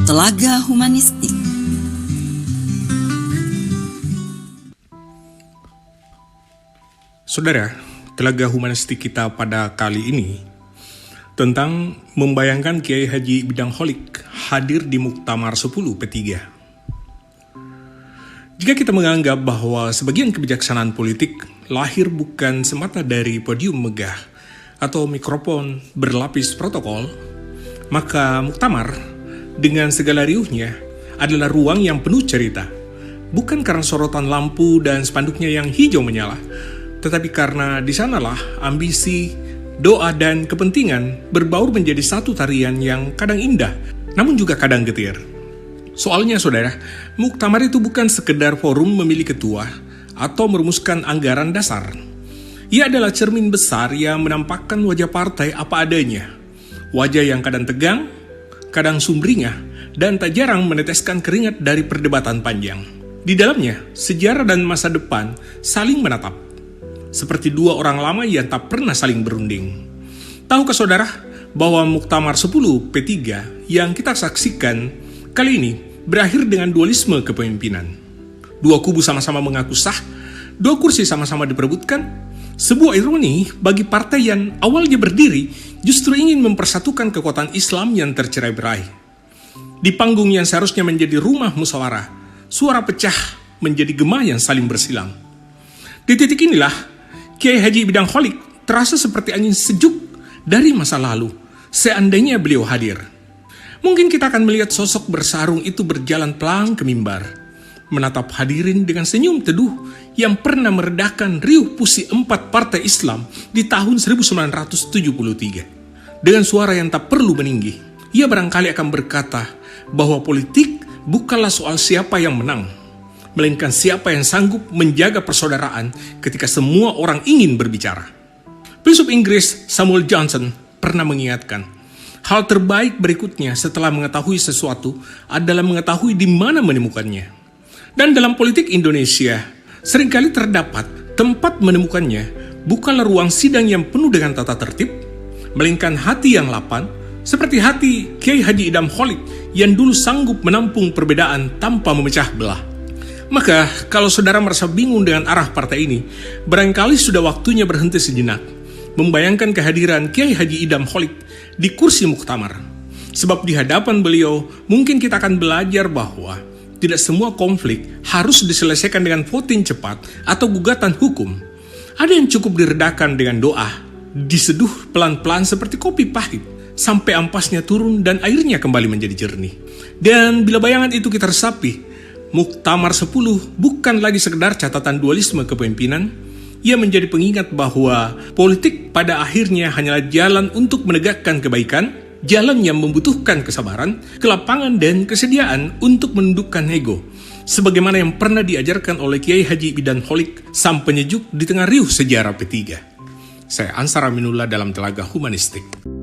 Telaga Humanistik. Saudara, Telaga Humanistik kita pada kali ini tentang membayangkan Kiai Haji Bidang Holik hadir di Muktamar 10 P3. Jika kita menganggap bahwa sebagian kebijaksanaan politik lahir bukan semata dari podium megah atau mikrofon berlapis protokol, maka Muktamar dengan segala riuhnya adalah ruang yang penuh cerita, bukan karena sorotan lampu dan spanduknya yang hijau menyala, tetapi karena di sanalah ambisi, doa, dan kepentingan berbaur menjadi satu tarian yang kadang indah, namun juga kadang getir. Soalnya, saudara, Muktamar itu bukan sekedar forum memilih ketua atau merumuskan anggaran dasar. Ia adalah cermin besar yang menampakkan wajah partai apa adanya. Wajah yang kadang tegang, kadang sumringah, dan tak jarang meneteskan keringat dari perdebatan panjang. Di dalamnya, sejarah dan masa depan saling menatap, seperti dua orang lama yang tak pernah saling berunding. Tahukah saudara bahwa Muktamar 10 P3 yang kita saksikan kali ini berakhir dengan dualisme kepemimpinan. Dua kubu sama-sama mengaku sah, dua kursi sama-sama diperebutkan. Sebuah ironi bagi partai yang awalnya berdiri justru ingin mempersatukan kekuatan Islam yang tercerai-berai. Di panggung yang seharusnya menjadi rumah musyawarah, suara pecah menjadi gema yang saling bersilang. Di titik inilah Kiai Haji Bidang Holik terasa seperti angin sejuk dari masa lalu, seandainya beliau hadir. Mungkin kita akan melihat sosok bersarung itu berjalan pelan ke mimbar, menatap hadirin dengan senyum teduh yang pernah meredakan riuh pusi 4 partai Islam di tahun 1973. Dengan suara yang tak perlu meninggi, ia barangkali akan berkata bahwa politik bukanlah soal siapa yang menang, melainkan siapa yang sanggup menjaga persaudaraan ketika semua orang ingin berbicara. Filsuf Inggris Samuel Johnson pernah mengingatkan, hal terbaik berikutnya setelah mengetahui sesuatu adalah mengetahui di mana menemukannya. Dan dalam politik Indonesia, seringkali terdapat tempat menemukannya bukanlah ruang sidang yang penuh dengan tata tertib, melainkan hati yang lapang, seperti hati Kiai Haji Idam Holik yang dulu sanggup menampung perbedaan tanpa memecah belah. Maka, kalau saudara merasa bingung dengan arah partai ini, barangkali sudah waktunya berhenti sejenak, membayangkan kehadiran Kiai Haji Idam Holik di kursi Muktamar. Sebab di hadapan beliau, mungkin kita akan belajar bahwa tidak semua konflik harus diselesaikan dengan voting cepat atau gugatan hukum. Ada yang cukup diredakan dengan doa, diseduh pelan-pelan seperti kopi pahit, sampai ampasnya turun dan airnya kembali menjadi jernih. Dan bila bayangan itu kita resapi, Muktamar 10 bukan lagi sekedar catatan dualisme kepemimpinan, ia menjadi pengingat bahwa politik pada akhirnya hanyalah jalan untuk menegakkan kebaikan, jalan yang membutuhkan kesabaran, kelapangan, dan kesediaan untuk menundukkan ego, sebagaimana yang pernah diajarkan oleh Kiai Haji Bidang Holik, sang penyejuk di tengah riuh sejarah P3. Saya Ansar Aminullah dalam Telaga Humanistik.